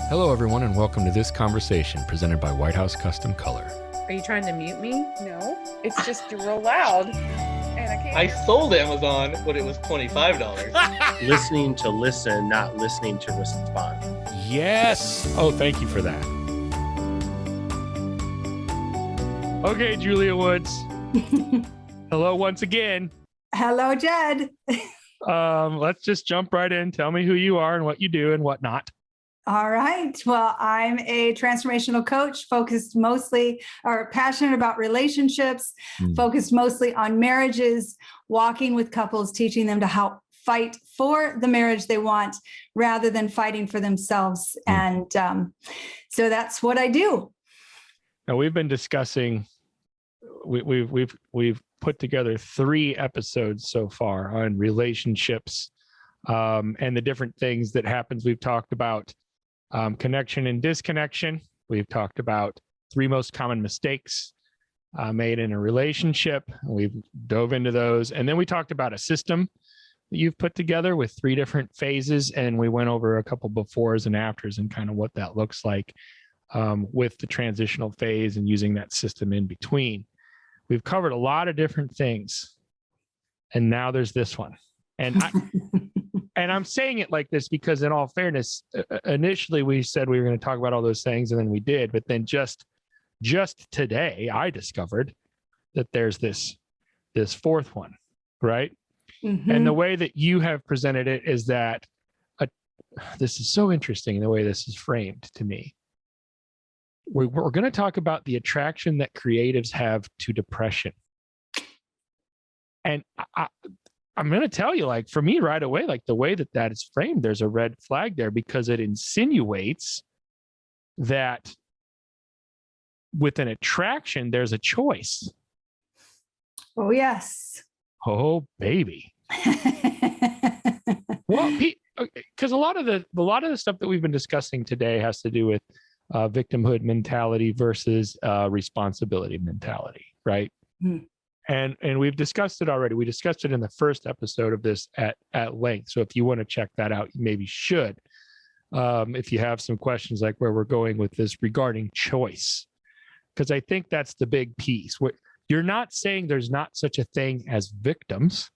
Hello, everyone, and welcome to this conversation presented by White House Custom Color. Are you trying to mute me? No, it's just real loud. And I can't. I sold Amazon when it was $25. Listening to listen, not listening to respond. Yes. Oh, thank you for that. Okay, Julia Woods. Hello once again. Hello, Jed. Let's just jump right in. Tell me who you are and what you do and what not. All right. Well, I'm a transformational coach focused mostly or passionate about relationships, focused mostly on marriages, walking with couples, teaching them to how fight for the marriage they want rather than fighting for themselves. And so that's what I do. Now we've been discussing. We've put together 3 episodes so far on relationships and the different things that happens. We've talked about connection and disconnection. We've talked about 3 most common mistakes made in a relationship. We've dove into those. And then we talked about a system that you've put together with 3 different phases. And we went over a couple befores and afters and kind of what that looks like with the transitional phase and using that system in between. We've covered a lot of different things. And now there's this one. And and I'm saying it like this because in all fairness, initially we said we were going to talk about all those things and then we did, but then just today I discovered that there's this 4th one, right? Mm-hmm. And the way that you have presented it is that this is so interesting the way this is framed to me. We're going to talk about the attraction that creatives have to depression. And I'm going to tell you, like, for me right away, like the way that is framed, there's a red flag there because it insinuates that with an attraction, there's a choice. Oh, yes. Oh, baby. Well, because a lot of the stuff that we've been discussing today has to do with victimhood mentality versus responsibility mentality, right? Hmm. And we've discussed it already. We discussed it in the first episode of this at length. So if you want to check that out, you maybe should. If you have some questions like where we're going with this regarding choice, because I think that's the big piece. You're not saying there's not such a thing as victims.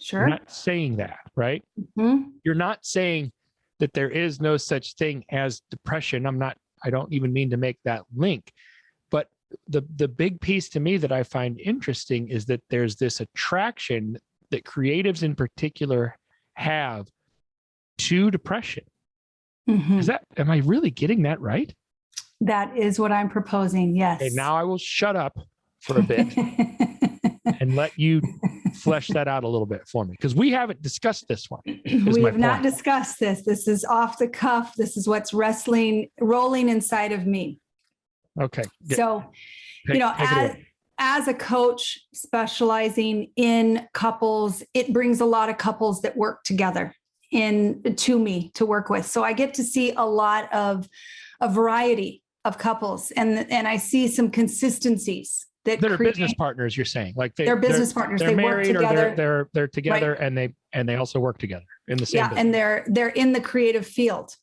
Sure. You're not saying that, right? Mm-hmm. You're not saying that there is no such thing as depression. I don't even mean to make that link. But the big piece to me that I find interesting is that there's this attraction that creatives in particular have to depression. Mm-hmm. Am I really getting that right? That is what I'm proposing. Yes. Okay, now I will shut up for a bit and let you flesh that out a little bit for me, because we haven't discussed this one. We have not discussed this. This is off the cuff. This is what's rolling inside of me. Okay. So, as a coach specializing in couples, it brings a lot of couples that work together to me to work with. So I get to see a lot of a variety of couples, and I see some consistencies that are business partners. You're saying, like they're business partners. They're they married work together. Or they're together, right. and they also work together in the same. Yeah, business. and they're in the creative field.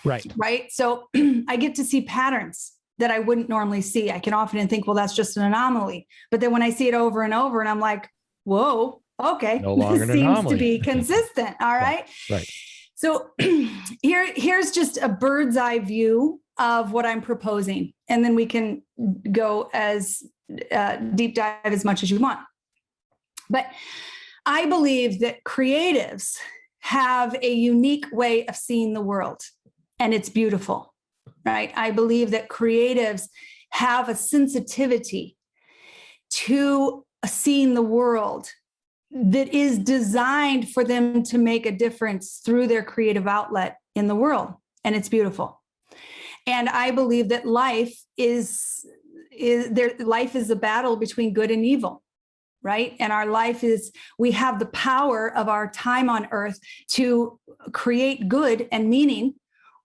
Right. So I get to see patterns that I wouldn't normally see. I can often think, well, that's just an anomaly. But then when I see it over and over, and I'm like, whoa, okay, no longer this an seems anomaly. to be consistent. All right. Right. So here's just a bird's eye view of what I'm proposing. And then we can go as deep dive as much as you want. But I believe that creatives have a unique way of seeing the world, and it's beautiful, right? I believe that creatives have a sensitivity to seeing the world that is designed for them to make a difference through their creative outlet in the world, and it's beautiful. And I believe that life is a battle between good and evil, right? And our life we have the power of our time on earth to create good and meaning,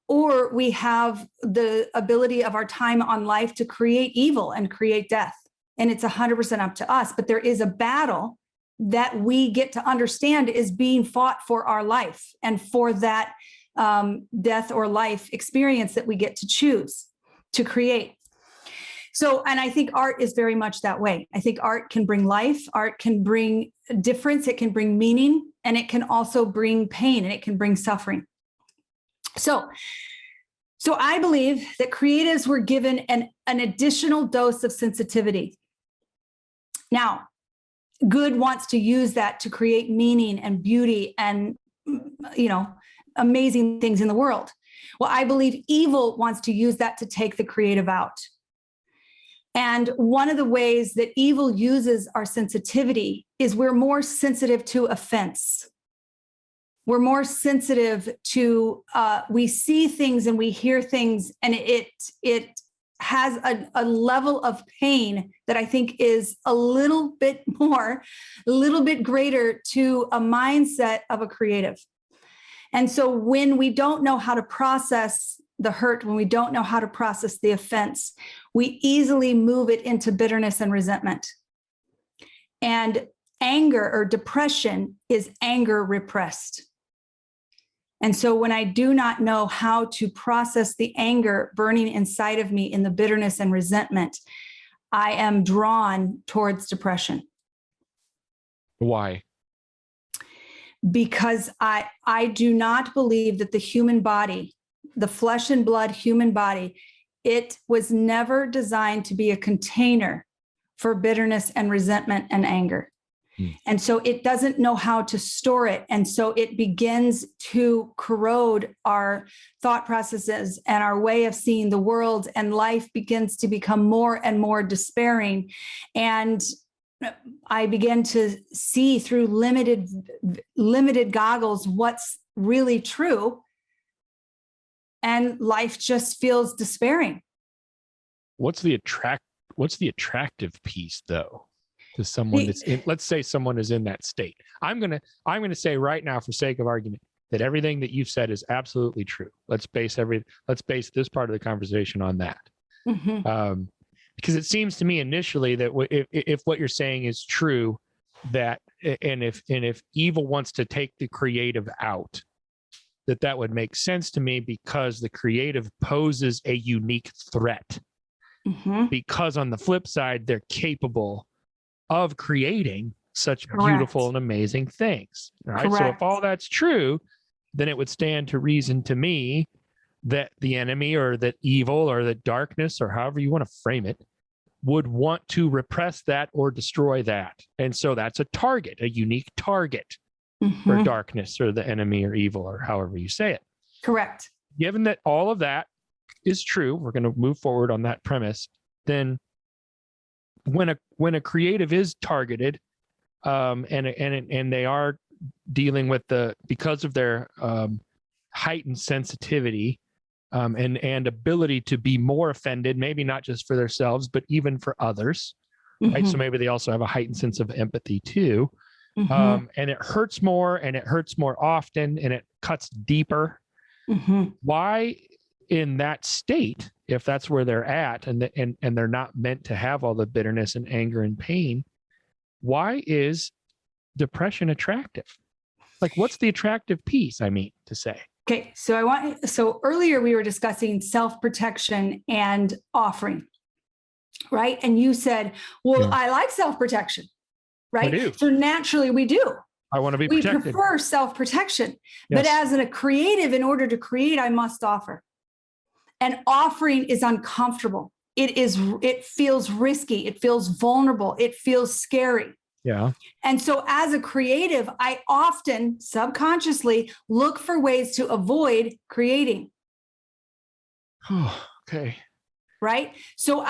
or we have the ability of our time on life to create evil and create death. And it's 100% up to us. But there is a battle that we get to understand is being fought for our life and for that death or life experience that we get to choose to create. So, and I think art is very much that way. I think art can bring life, art can bring difference, it can bring meaning, and it can also bring pain, and it can bring suffering. So I believe that creatives were given an additional dose of sensitivity. Now, good wants to use that to create meaning and beauty and, amazing things in the world. Well, I believe evil wants to use that to take the creative out. And one of the ways that evil uses our sensitivity is we're more sensitive to offense. We're more sensitive to, we see things and we hear things, and it has a level of pain that I think is a little bit greater to a mindset of a creative. And so when we don't know how to process the hurt, when we don't know how to process the offense, we easily move it into bitterness and resentment. And anger or depression is anger repressed. And so when I do not know how to process the anger burning inside of me in the bitterness and resentment, I am drawn towards depression. Why? Because I do not believe that the human body, the flesh and blood human body, it was never designed to be a container for bitterness and resentment and anger. And so it doesn't know how to store it. And so it begins to corrode our thought processes and our way of seeing the world, and life begins to become more and more despairing. And I begin to see through limited goggles what's really true. And life just feels despairing. What's the attractive piece though? To someone that's in, let's say someone is in that state. I'm gonna say right now, for sake of argument, that everything that you've said is absolutely true. Let's base this part of the conversation on that. Mm-hmm. Because it seems to me initially that if what you're saying is true, that and if evil wants to take the creative out, that would make sense to me, because the creative poses a unique threat. Mm-hmm. Because on the flip side, they're capable of creating such Correct. Beautiful and amazing things. All right. Correct. So if all that's true, then it would stand to reason to me that the enemy, or that evil, or that darkness, or however you want to frame it, would want to repress that or destroy that. And so that's a target, a unique target for darkness, or the enemy, or evil, or however you say it. Correct. Given that all of that is true, we're going to move forward on that premise. Then when a creative is targeted, and they are dealing with because of their heightened sensitivity, and ability to be more offended, maybe not just for themselves, but even for others, right? So maybe they also have a heightened sense of empathy too. And it hurts more, and it hurts more often, and it cuts deeper. Why, in that state, if that's where they're at, and they're not meant to have all the bitterness and anger and pain, why is depression attractive? Like, what's the attractive piece, I mean to say? Okay, so earlier we were discussing self-protection and offering, right? And you said, well, I like self-protection, right? I do. So naturally we do. I want to be We protected. prefer self-protection. Yes. But as a creative, in order to create, I must offer. And offering is uncomfortable. It feels risky. It feels vulnerable. It feels scary. Yeah. And so as a creative, I often subconsciously look for ways to avoid creating. Okay. Right? So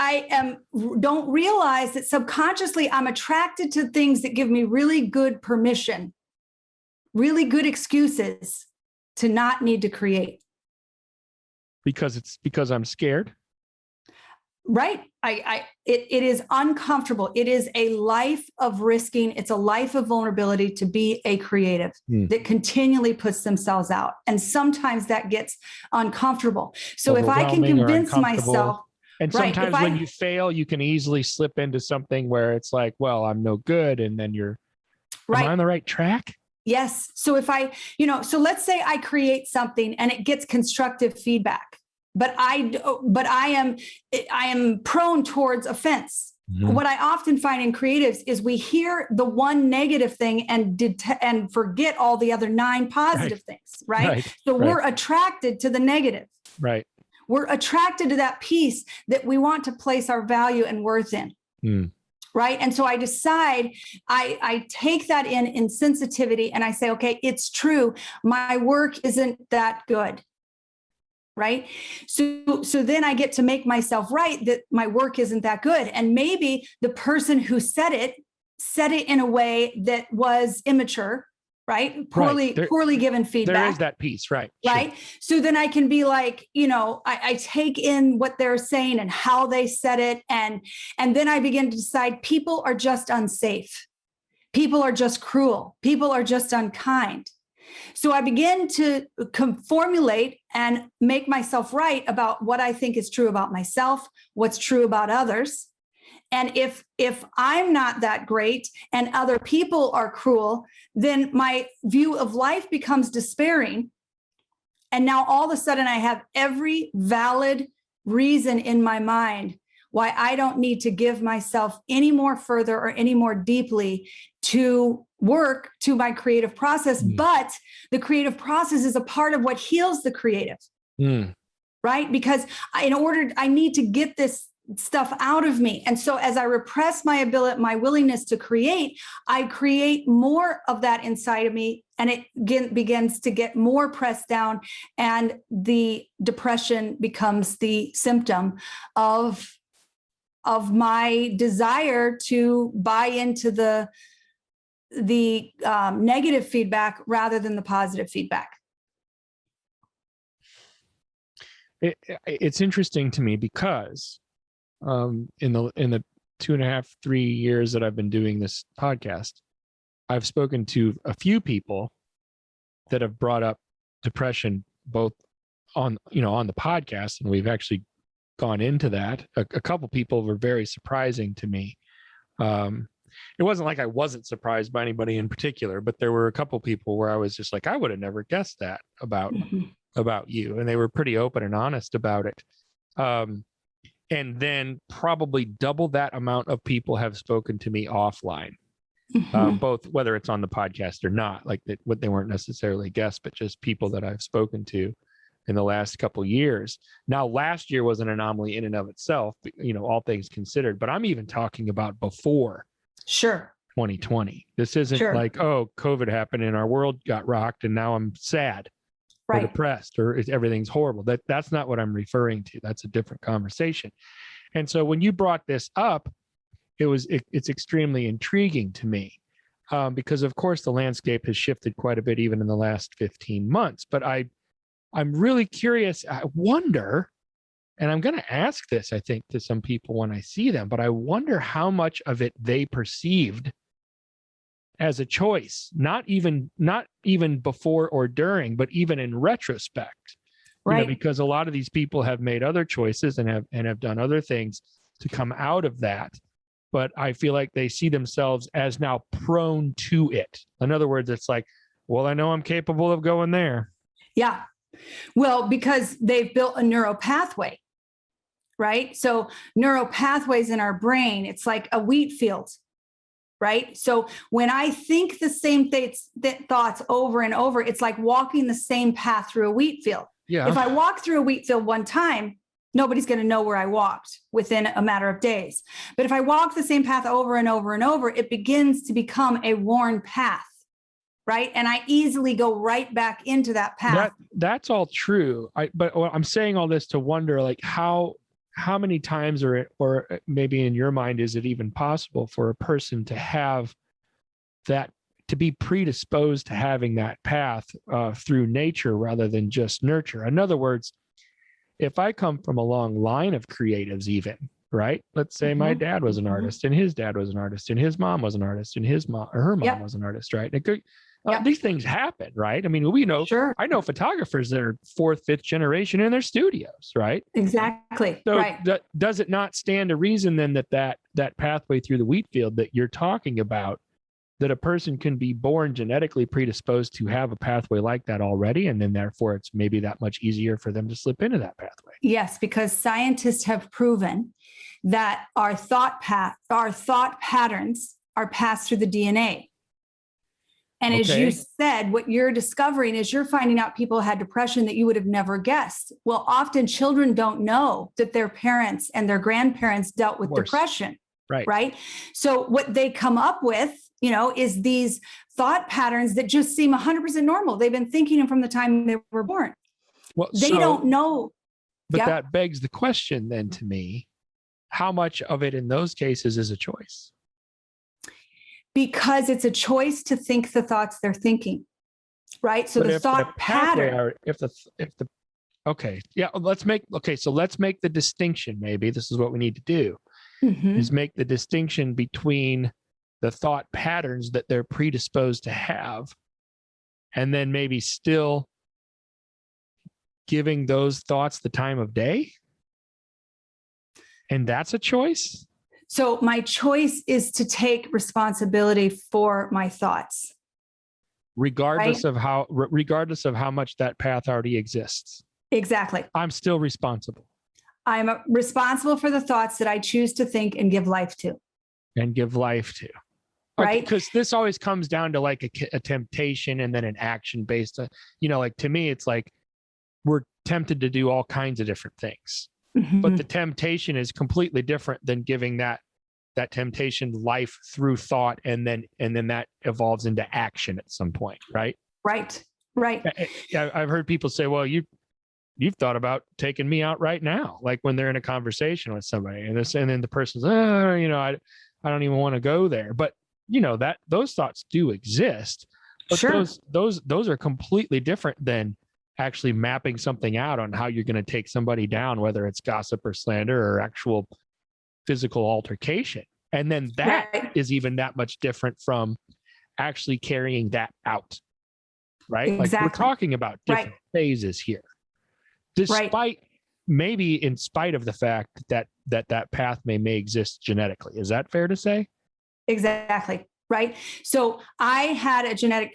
don't realize that subconsciously I'm attracted to things that give me really good permission, really good excuses to not need to create. Because I'm scared. Right. It is uncomfortable. It is a life of risking. It's a life of vulnerability to be a creative that continually puts themselves out. And sometimes that gets uncomfortable. So if I can convince myself. And sometimes when you fail, you can easily slip into something where it's like, well, I'm no good. And then am I on the right track? Yes. So if I, so let's say I create something and it gets constructive feedback, but I am prone towards offense. Mhm. What I often find in creatives is we hear the one negative thing and forget all the other 9 positive things, right? Right. So Right. we're attracted to the negative. Right. We're attracted to that piece that we want to place our value and worth in. Mm. Right. And so I decide, I take that in sensitivity and I say, okay, it's true. My work isn't that good. Right. So then I get to make myself right that my work isn't that good. And maybe the person who said it in a way that was immature, right? Poorly given feedback. There is that piece, right? Right. Sure. So then I can be like, I take in what they're saying and how they said it. And then I begin to decide people are just unsafe. People are just cruel. People are just unkind. So I begin to formulate and make myself right about what I think is true about myself, what's true about others. And if I'm not that great and other people are cruel, then my view of life becomes despairing. And now all of a sudden I have every valid reason in my mind why I don't need to give myself any more further or any more deeply to work to my creative process. Mm. But the creative process is a part of what heals the creative, right? Because I need to get this stuff out of me. And so as I repress my ability, my willingness to create, I create more of that inside of me, and it begins to get more pressed down, and the depression becomes the symptom of my desire to buy into the negative feedback rather than the positive feedback. It's interesting to me because in the 2.5, 3 years that I've been doing this podcast, I've spoken to a few people that have brought up depression, both on the podcast, and we've actually gone into that. A couple people were very surprising to me. It wasn't like I wasn't surprised by anybody in particular, but there were a couple people where I was just like, I would have never guessed that about you. And they were pretty open and honest about it. And then probably double that amount of people have spoken to me offline, both whether it's on the podcast or not, like that, what they weren't necessarily guests, but just people that I've spoken to in the last couple of years. Now, last year was an anomaly in and of itself, all things considered, but I'm even talking about before 2020. This isn't like, oh, COVID happened and our world got rocked and now I'm sad or depressed or everything's horrible. That's not what I'm referring to. That's a different conversation. And so when you brought this up, it's extremely intriguing to me because of course the landscape has shifted quite a bit even in the last 15 months. But I'm really curious. I wonder, and I'm going to ask this, I think, to some people when I see them, but I wonder how much of it they perceived as a choice, not even before or during, but even in retrospect, right? Because a lot of these people have made other choices and have done other things to come out of that. But I feel like they see themselves as now prone to it. In other words, it's like, well, I know I'm capable of going there. Yeah. Well, because they've built a neural pathway, right? So neural pathways in our brain, it's like a wheat field, right? So when I think the same thoughts over and over, it's like walking the same path through a wheat field. Yeah. If I walk through a wheat field one time, nobody's going to know where I walked within a matter of days. But if I walk the same path over and over and over, it begins to become a worn path. Right. And I easily go right back into that path. That's all true. But I'm saying all this to wonder, like, how many times or maybe in your mind, is it even possible for a person to have that, to be predisposed to having that path through nature rather than just nurture? In other words, if I come from a long line of creatives, even, right? Let's say my dad was an artist and his dad was an artist and his mom was an artist and her mom was an artist, right? And these things happen, right? I mean, we know, I know photographers that are 4th, 5th generation in their studios, right? Exactly. So does it not stand to reason then that pathway through the wheat field that you're talking about that a person can be born genetically predisposed to have a pathway like that already, and then therefore it's maybe that much easier for them to slip into that pathway. Yes, because scientists have proven that our thought patterns are passed through the DNA. And as you said, what you're discovering is you're finding out people had depression that you would have never guessed. Well, often children don't know that their parents and their grandparents dealt with depression. Right. So what they come up with, is these thought patterns that just seem 100% normal. They've been thinking them from the time they were born. Well, they don't know. But that begs the question then to me, how much of it in those cases is a choice? Because it's a choice to think the thoughts they're thinking, right? So the thought pattern. So let's make the distinction. Maybe this is what we need to do, is make the distinction between the thought patterns that they're predisposed to have, and then maybe still giving those thoughts the time of day. And that's a choice. So my choice is to take responsibility for my thoughts, regardless of how much that path already exists. Exactly. I'm still responsible. I'm responsible for the thoughts that I choose to think and give life to. Right. Because this always comes down to like a temptation and then an action based on, like to me, it's like we're tempted to do all kinds of different things. But the temptation is completely different than giving that temptation life through thought, and then that evolves into action at some point, right? Right. I've heard people say, "Well, you've thought about taking me out right now," like when they're in a conversation with somebody, and then the person's, I don't even want to go there. But that those thoughts do exist. But sure. those are completely different than actually mapping something out on how you're going to take somebody down, whether it's gossip or slander or actual physical altercation. And then that is even that much different from actually carrying that out, right? Exactly. Like we're talking about different phases here, despite maybe in spite of the fact that path may exist genetically. Is that fair to say? Exactly. Right. So I had a genetic,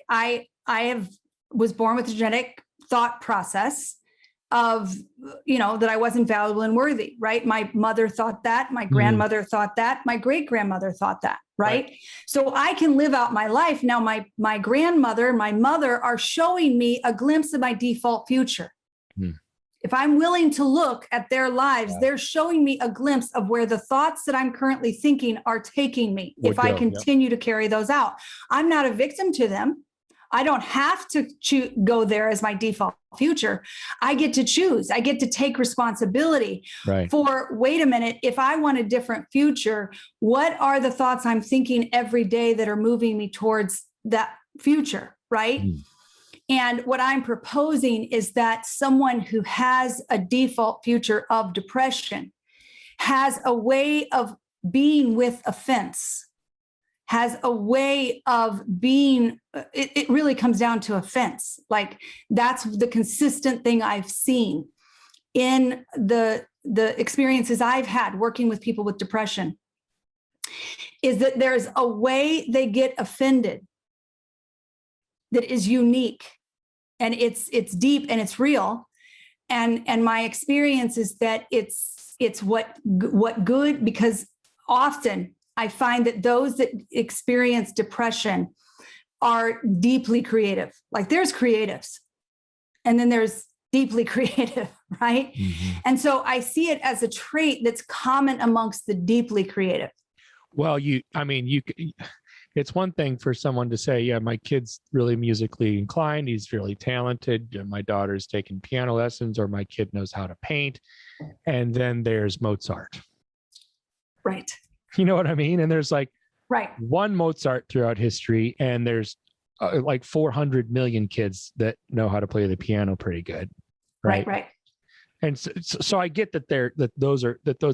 was born with a genetic thought process of, that I wasn't valuable and worthy, right? My mother thought that, my grandmother thought that, my great-grandmother thought that, right? So I can live out my life. Now, my grandmother, my mother are showing me a glimpse of my default future. If I'm willing to look at their lives, they're showing me a glimpse of where the thoughts that I'm currently thinking are taking me. If I continue to carry those out, I'm not a victim to them. I don't have to go there as my default future. I get to choose. I get to take responsibility for, wait a minute, if I want a different future, what are the thoughts I'm thinking every day that are moving me towards that future, right? And what I'm proposing is that someone who has a default future of depression has a way of being with offense, has a way of being, it really comes down to offense. Like that's the consistent thing I've seen in the experiences I've had working with people with depression, is that there's a way they get offended that is unique, and it's deep and it's real. And my experience is that it's what good, because often I find that those that experience depression are deeply creative. Like there's creatives, and then there's deeply creative, right? And so I see it as a trait that's common amongst the deeply creative. Well, it's one thing for someone to say, yeah, my kid's really musically inclined, he's really talented, and my daughter's taking piano lessons, or my kid knows how to paint. And then there's Mozart. Right. You know what I mean? And there's like one Mozart throughout history, and there's like 400 million kids that know how to play the piano pretty good. Right. And so I get that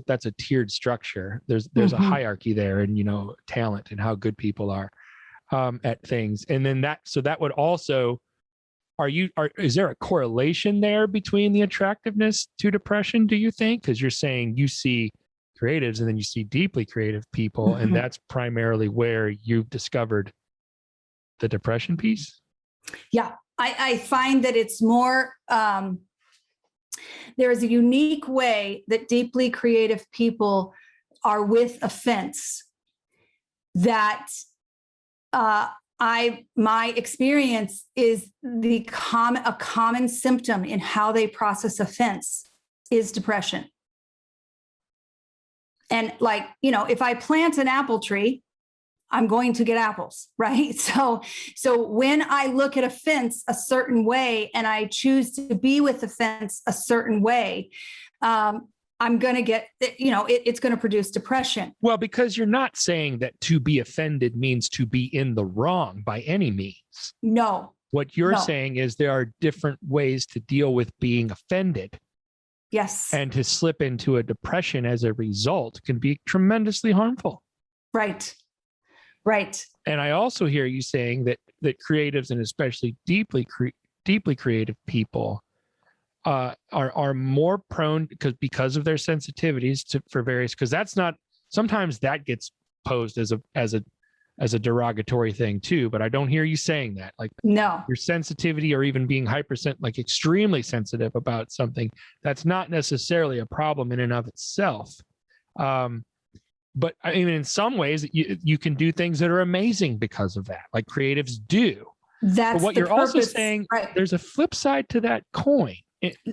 that's a tiered structure. There's a hierarchy there, and talent and how good people are at things. And then that would also, is there a correlation there between the attractiveness to depression, do you think? Because you're saying you see creatives and then you see deeply creative people, and that's primarily where you've discovered the depression piece? Yeah, I find that it's more, there is a unique way that deeply creative people are with offense that my experience is a common symptom in how they process offense is depression. And like, if I plant an apple tree, I'm going to get apples, right? So when I look at a fence a certain way and I choose to be with the fence a certain way, I'm going to get, it's going to produce depression. Well, because you're not saying that to be offended means to be in the wrong by any means. No. What you're No. saying is there are different ways to deal with being offended. Yes. And to slip into a depression as a result can be tremendously harmful. Right. Right. And I also hear you saying that creatives, and especially deeply creative people, are more prone because of their sensitivities for various. Because that's not, sometimes that gets posed as a derogatory thing too. But I don't hear you saying that. Like, No. your sensitivity or even being like extremely sensitive about something, that's not necessarily a problem in and of itself. But I mean, in some ways, you can do things that are amazing because of that, like creatives do. That's But what the you're also purpose, saying, right. there's a flip side to that coin.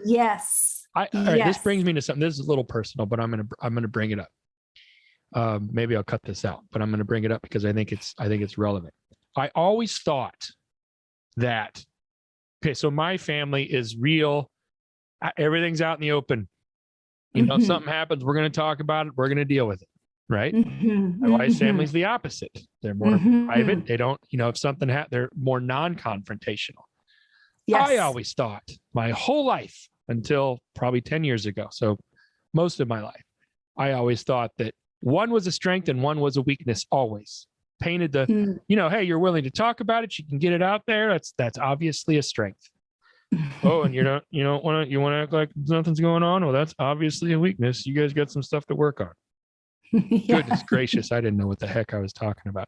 Yes. All right, this Yes. brings me to something. This is a little personal, but I'm gonna bring it up. Maybe I'll cut this out, but I'm gonna bring it up because I think it's relevant. I always thought that, okay, so my family is real. Everything's out in the open. If Mhm. something happens, we're gonna talk about it. We're gonna deal with it, right? Mhm. My wife's Mhm. family's the opposite. They're more Mhm. private. They don't, if something they're more non-confrontational. Yes. I always thought my whole life until probably 10 years ago, so most of my life, I always thought that one was a strength and one was a weakness, always. Painted the, Mm. hey, you're willing to talk about it, you can get it out there. That's obviously a strength. Oh, and you want to act like nothing's going on? Well, that's obviously a weakness. You guys got some stuff to work on. Yeah. Goodness gracious, I didn't know what the heck I was talking about.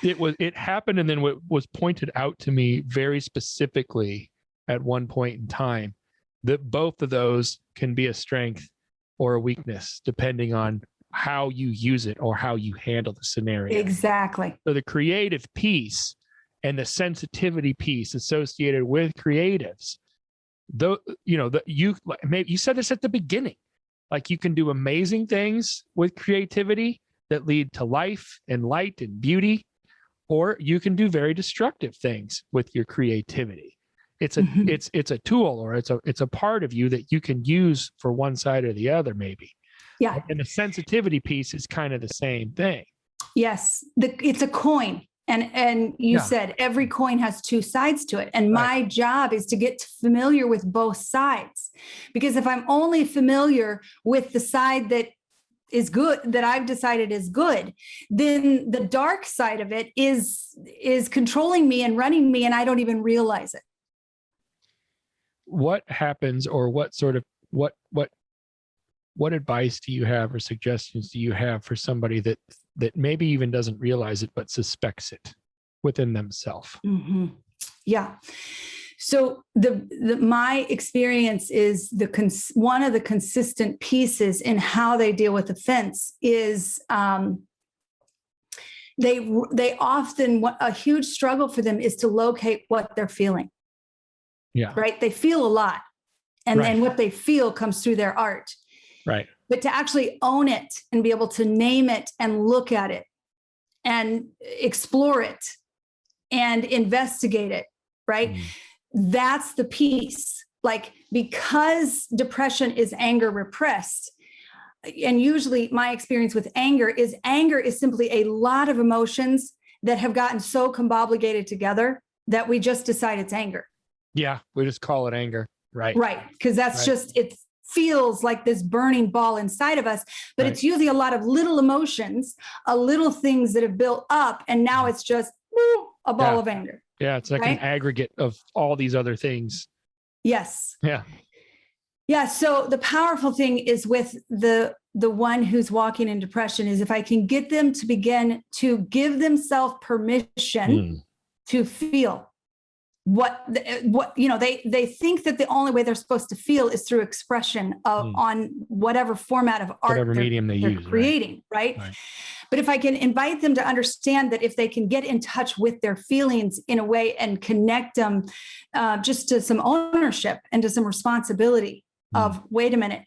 It happened, and then what was pointed out to me very specifically at one point in time, that both of those can be a strength or a weakness depending on how you use it or how you handle the scenario. Exactly. So the creative piece and the sensitivity piece associated with creatives, though, maybe you said this at the beginning, like you can do amazing things with creativity that lead to life and light and beauty, or you can do very destructive things with your creativity. It's a Mhm. it's a tool, or it's a part of you that you can use for one side or the other, maybe. Yeah. And the sensitivity piece is kind of the same thing. Yes. It's a coin. And you Yeah. said every coin has two sides to it. And Right. my job is to get familiar with both sides. Because if I'm only familiar with the side that is good, that I've decided is good, then the dark side of it is controlling me and running me, and I don't even realize it. What happens, or what sort of what advice do you have or suggestions do you have for somebody that maybe even doesn't realize it but suspects it within themselves? Mhm. Yeah. So my experience is one of the consistent pieces in how they deal with offense is they often, a huge struggle for them is to locate what they're feeling. Yeah. Right. They feel a lot, and Right. then what they feel comes through their art. Right. But to actually own it and be able to name it and look at it and explore it and investigate it, right? Mm. That's the piece. Like, because depression is anger repressed, and usually my experience with anger is simply a lot of emotions that have gotten so combobulated together that we just decide it's anger. Yeah. We just call it anger. Right. Right. Because that's Right. just, it feels like this burning ball inside of us, but Right. it's usually a lot of little emotions, little things that have built up. And now it's just a ball Yeah. of anger. Yeah. It's like Right? an aggregate of all these other things. Yes. Yeah. Yeah. So the powerful thing is with the the one who's walking in depression is if I can get them to begin to give themselves permission to feel what they think that the only way they're supposed to feel is through expression of on whatever format of art Whatever medium they're use, creating, right? But if I can invite them to understand that if they can get in touch with their feelings in a way and connect them just to some ownership and to some responsibility of, wait a minute,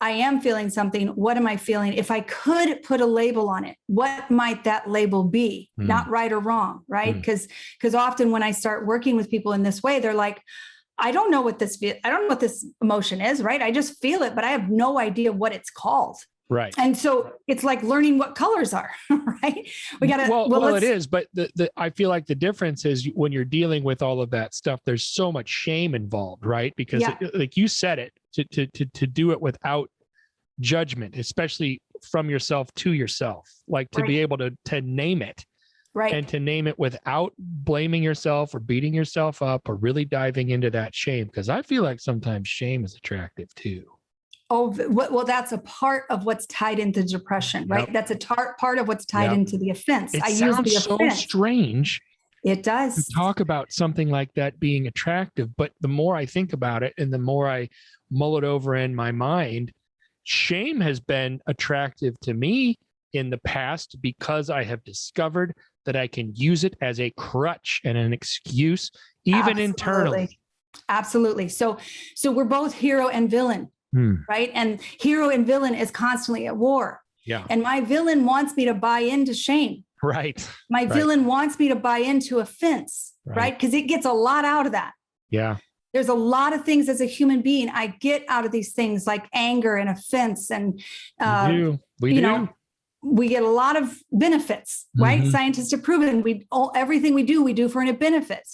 I am feeling something. What am I feeling? If I could put a label on it, what might that label be? Not right or wrong, right? Because often when I start working with people in this way, they're like, I don't know what this emotion is, right? I just feel it, but I have no idea what it's called. Right. And so it's like learning what colors are, right? We got to, well, it is, but I feel like the difference is when you're dealing with all of that stuff, there's so much shame involved, right? Because like you said it, to do it without judgment, especially from yourself to yourself, like to be able to name it, right? And to name it without blaming yourself or beating yourself up or really diving into that shame. Because I feel like sometimes shame is attractive too. Oh, well, that's a part of what's tied into depression, right? That's a part of what's tied into the offense. It sounds so strange. It does. To talk about something like that being attractive, but the more I think about it and the more I mull it over in my mind, shame has been attractive to me in the past because I have discovered that I can use it as a crutch and an excuse, even internally. Absolutely. So we're both hero and villain, right? And hero and villain is constantly at war. Yeah. And my villain wants me to buy into shame. Right. My villain wants me to buy into offense, right? Because it gets a lot out of that. Yeah. There's a lot of things as a human being I get out of these things like anger and offense. And, we get a lot of benefits, right? Scientists have proven everything we do for a benefit.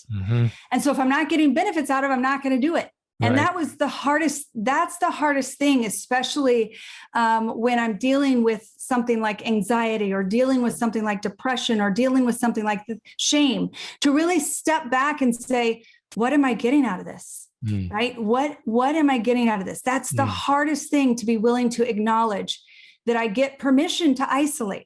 And so if I'm not getting benefits out of it, I'm not going to do it. And that was the hardest. That's the hardest thing, especially when I'm dealing with something like anxiety or dealing with something like depression or dealing with something like shame, to really step back and say, what am I getting out of this? Right? What am I getting out of this? That's the hardest thing, to be willing to acknowledge that I get permission to isolate,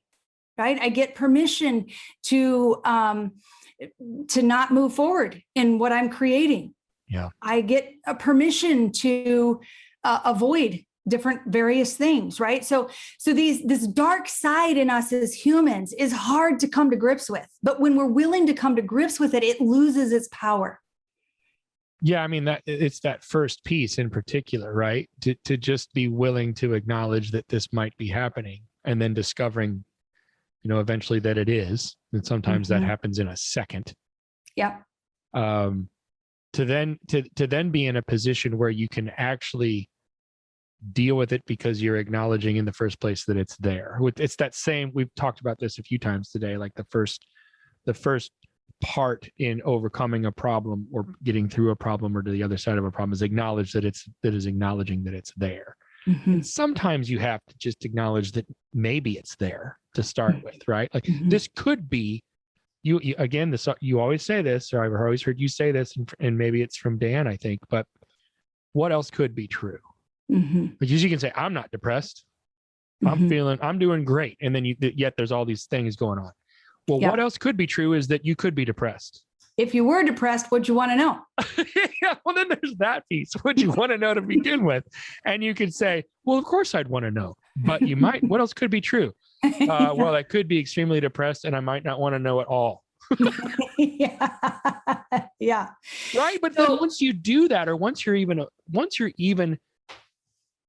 right? I get permission to not move forward in what I'm creating. Yeah. I get a permission to avoid different various things, right? So this dark side in us as humans is hard to come to grips with, but when we're willing to come to grips with it, it loses its power. Yeah, I mean, that it's that first piece in particular, right? To just be willing to acknowledge that this might be happening, and then discovering, eventually that it is. And sometimes that happens in a second. Yeah. To then be in a position where you can actually deal with it because you're acknowledging in the first place that it's there. It's that same, we've talked about this a few times today, like the first part in overcoming a problem or getting through a problem or to the other side of a problem is acknowledge that is acknowledging that it's there. And sometimes you have to just acknowledge that maybe it's there to start with, right? Like this could be you again, you always say this, or I've always heard you say this, and maybe it's from Dan, I think, but what else could be true? Because you can say, I'm not depressed. I'm doing great. And then yet there's all these things going on. Well, what else could be true is that you could be depressed. If you were depressed, what'd you want to know? Yeah, well, then there's that piece. What'd you want to know to begin with? And you could say, well, of course I'd want to know, but you might, what else could be true? Well, I could be extremely depressed and I might not want to know at all. Yeah. Right. But then once you do that, or once you're even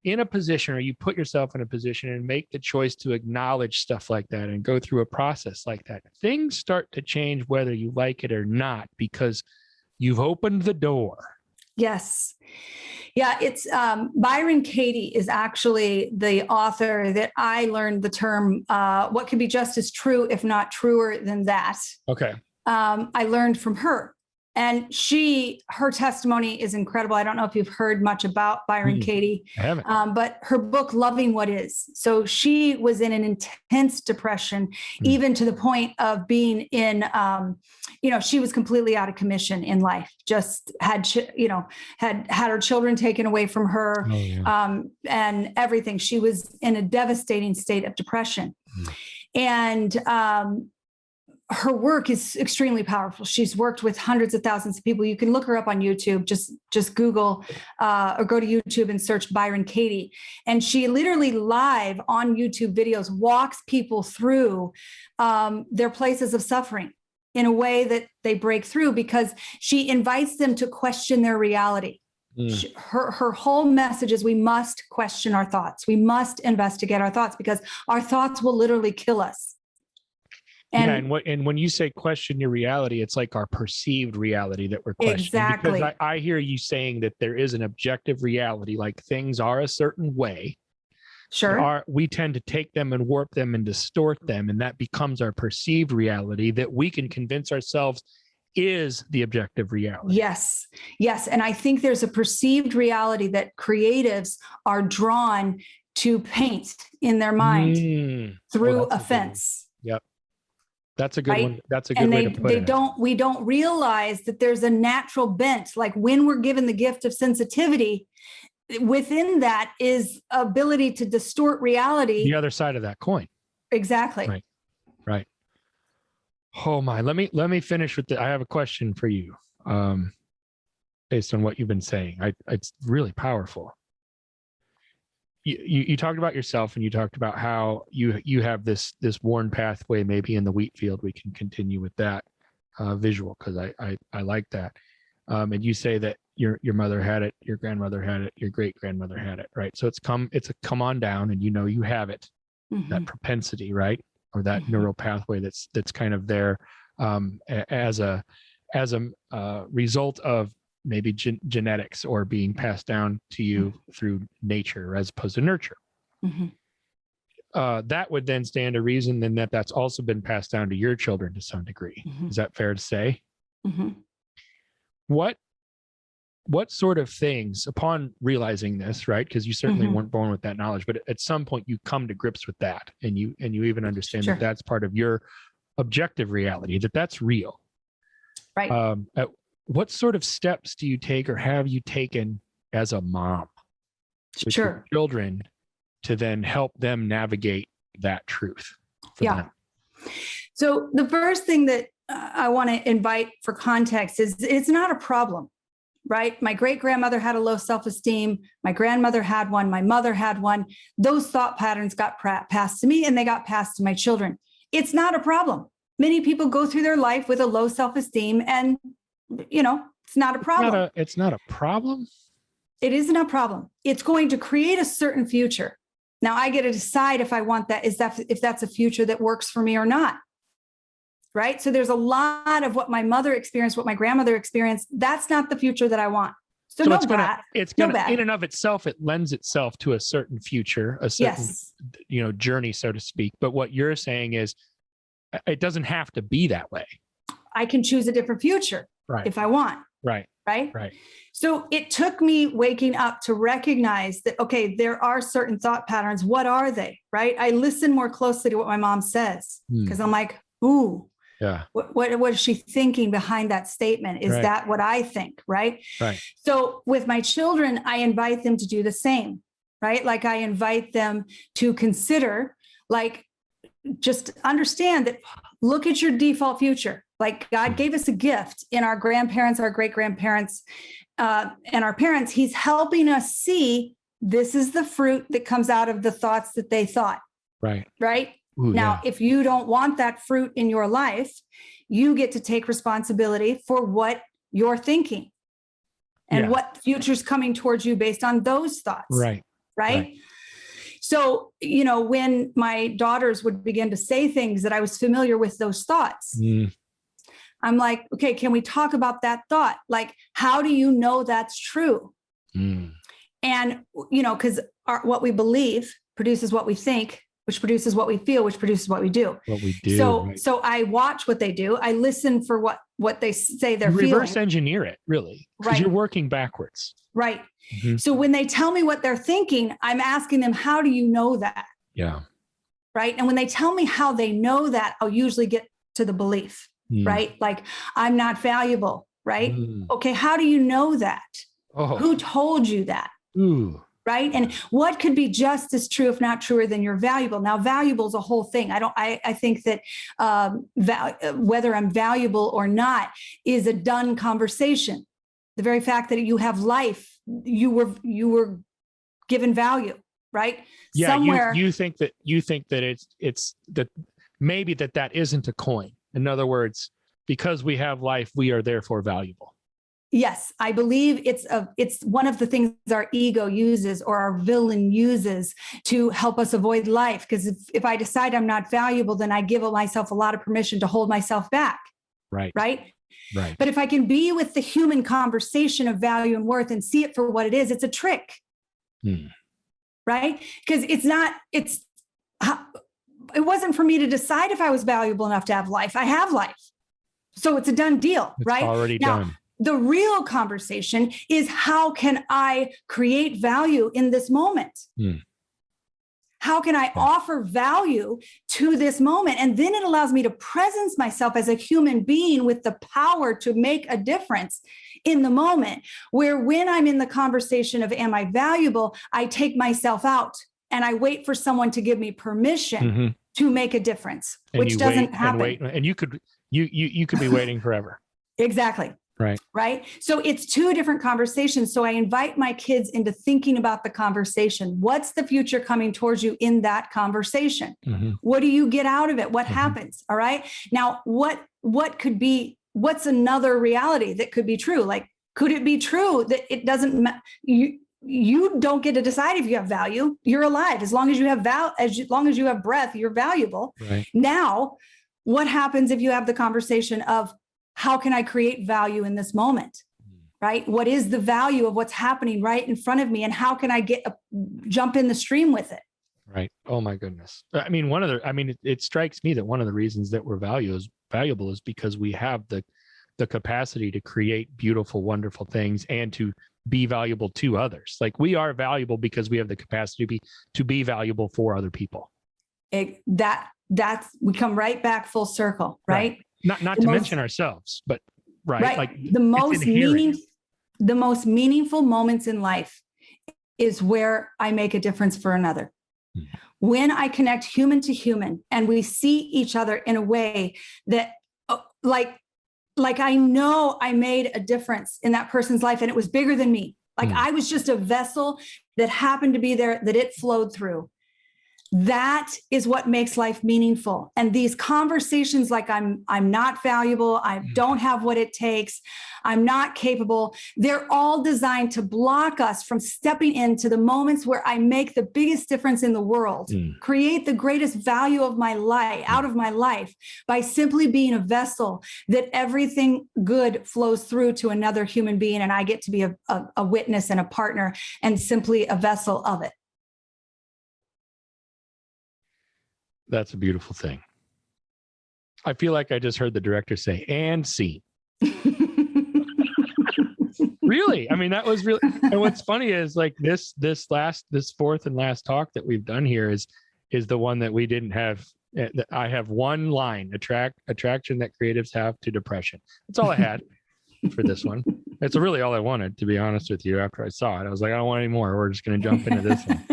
in a position, or you put yourself in a position and make the choice to acknowledge stuff like that and go through a process like that, things start to change whether you like it or not, because you've opened the door. Yes. Yeah. It's Byron Katie is actually the author that I learned the term, what could be just as true, if not truer than that. Okay. I learned from her. And her testimony is incredible. I don't know if you've heard much about Byron Katie, I haven't. but her book, Loving What Is. So she was in an intense depression, even to the point of being in, she was completely out of commission in life, just had her children taken away from her, and everything. She was in a devastating state of depression. And her work is extremely powerful. She's worked with hundreds of thousands of people. You can look her up on YouTube. Just Google or go to YouTube and search Byron Katie. And she literally live on YouTube videos walks people through their places of suffering in a way that they break through, because she invites them to question their reality. Her whole message is we must question our thoughts. We must investigate our thoughts, because our thoughts will literally kill us. And when you say question your reality, it's like our perceived reality that we're questioning. Exactly. Because I hear you saying that there is an objective reality, like things are a certain way. Sure. We tend to take them and warp them and distort them, and that becomes our perceived reality that we can convince ourselves is the objective reality. Yes. And I think there's a perceived reality that creatives are drawn to paint in their mind through offense. Yep. That's a good right? one. That's a good way to put it. We don't realize that there's a natural bent. Like when we're given the gift of sensitivity, within that is ability to distort reality. The other side of that coin. Exactly. Right. Oh my, let me finish with I have a question for you. Based on what you've been saying. It's really powerful. You talked about yourself, and you talked about how you have this worn pathway maybe in the wheat field. We can continue with that visual, because I like that. And you say that your mother had it, your grandmother had it, your great grandmother had it, right? So it's a come on down, and you have it, that propensity, right, or that neural pathway that's kind of there as a result of maybe genetics, or being passed down to you through nature as opposed to nurture. That would then stand to reason then that's also been passed down to your children to some degree. Is that fair to say? What sort of things, upon realizing this, right? Because you certainly weren't born with that knowledge, but at some point you come to grips with that, and you even understand that that's part of your objective reality, that's real. Right. What sort of steps do you take, or have you taken as a mom with your children to then help them navigate that truth? Them? So the first thing that I want to invite for context is it's not a problem, right? My great grandmother had a low self-esteem. My grandmother had one. My mother had one. Those thought patterns got passed to me, and they got passed to my children. It's not a problem. Many people go through their life with a low self-esteem, and it's not a problem. It's not a problem. It isn't a problem. It's going to create a certain future. Now I get to decide if I want that, if that's a future that works for me or not. Right. So there's a lot of what my mother experienced, what my grandmother experienced. That's not the future that I want. So it's gonna in and of itself, it lends itself to a certain future, a certain journey, so to speak. But what you're saying is it doesn't have to be that way. I can choose a different future. Right. If I want. Right. So it took me waking up to recognize that, okay, there are certain thought patterns. What are they? Right. I listen more closely to what my mom says, because I'm like, ooh, what is she thinking behind that statement? Is that what I think? Right. So with my children, I invite them to do the same. Right. Like I invite them to consider, like, just understand that, look at your default future. Like God gave us a gift in our grandparents, our great grandparents, and our parents. He's helping us see this is the fruit that comes out of the thoughts that they thought. Right. Ooh, now, if you don't want that fruit in your life, you get to take responsibility for what you're thinking and what future's coming towards you based on those thoughts. Right. So, when my daughters would begin to say things that I was familiar with those thoughts, I'm like, okay, can we talk about that thought? Like, how do you know that's true? And, because what we believe produces what we think, which produces what we feel, which produces what we do. So I watch what they do. I listen for what what they say they're You reverse feeling. engineer it, really, because Right. you're working backwards. Right. Mhm. So when they tell me what they're thinking, I'm asking them, how do you know that? Yeah. Right. And when they tell me how they know that, I'll usually get to the belief, Mm. right? Like, I'm not valuable, right? Mm. Okay, how do you know that? Oh. Who told you that? Ooh. Right. And what could be just as true, if not truer, than you're valuable? Now, valuable is a whole thing. I think that whether I'm valuable or not is a done conversation. The very fact that you have life, you were given value, right? Yeah. Somewhere. You think that it's that maybe that isn't a coin. In other words, because we have life, we are therefore valuable. Yes, I believe it's one of the things our ego uses, or our villain uses, to help us avoid life. Because if I decide I'm not valuable, then I give myself a lot of permission to hold myself back. Right. Right. Right. But if I can be with the human conversation of value and worth and see it for what it is, it's a trick. Hmm. Right. Because it wasn't for me to decide if I was valuable enough to have life. I have life. So it's a done deal. It's right. already Now, done. the real conversation is, how can I create value in this moment? Hmm. How can I offer value to this moment? And then it allows me to presence myself as a human being with the power to make a difference in the moment, where when I'm in the conversation of, am I valuable, I take myself out and I wait for someone to give me permission Mm-hmm. to make a difference, And which you doesn't wait happen. and wait, and you could be waiting forever. Exactly. Right. Right. So it's two different conversations. So I invite my kids into thinking about the conversation. What's the future coming towards you in that conversation? Mm-hmm. What do you get out of it? What Mhm. happens? All right. Now, what's another reality that could be true? Like, could it be true that it doesn't you don't get to decide if you have value? You're alive. As long as you have as long as you have breath, you're valuable. Right. Now, what happens if you have the conversation of, how can I create value in this moment? Right? What is the value of what's happening right in front of me? And how can I jump in the stream with it? Right. Oh my goodness. I mean, it strikes me that one of the reasons that we're valuable is because we have the capacity to create beautiful, wonderful things and to be valuable to others. Like, we are valuable because we have the capacity to be valuable for other people. We come right back full circle, right? Not to mention ourselves, but right. Like, the most inherent. the most meaningful moments in life is where I make a difference for another. Hmm. When I connect human to human and we see each other in a way that like I know I made a difference in that person's life, and it was bigger than me. Like, I was just a vessel that happened to be there, that it flowed through. That is what makes life meaningful. And these conversations, like I'm not valuable, I don't have what it takes, I'm not capable, they're all designed to block us from stepping into the moments where I make the biggest difference in the world, create the greatest value of my life, out of my life, by simply being a vessel that everything good flows through to another human being. And I get to be a witness and a partner and simply a vessel of it. That's a beautiful thing. I feel like I just heard the director say, "And scene." Really? I mean, that was really. And what's funny is, like, this fourth and last talk that we've done here is the one that we didn't have. I have one line: attraction that creatives have to depression. That's all I had for this one. It's really all I wanted, to be honest with you. After I saw it, I was like, I don't want any more. We're just going to jump into this one.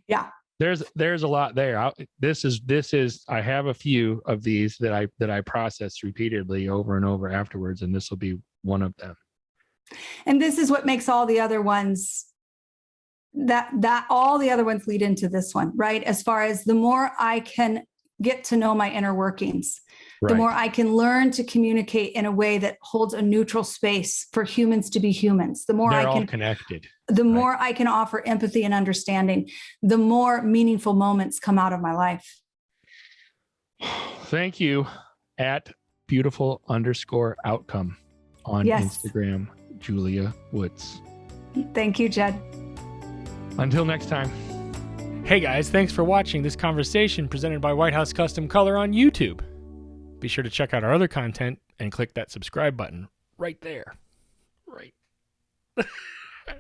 Yeah. There's a lot there. This is I have a few of these that I process repeatedly over and over afterwards, and this will be one of them. And this is what makes all the other ones that all the other ones lead into this one, right? As far as the more I can get to know my inner workings, the more I can learn to communicate in a way that holds a neutral space for humans to be humans. The more They're I can all connected. The more I can offer empathy and understanding, the more meaningful moments come out of my life. Thank you at beautiful_outcome on Instagram, Julia Woods. Thank you, Jed. Until next time. Hey guys, thanks for watching this conversation presented by White House Custom Color on YouTube. Be sure to check out our other content and click that subscribe button right there. Right.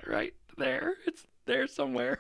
Right there. It's there somewhere.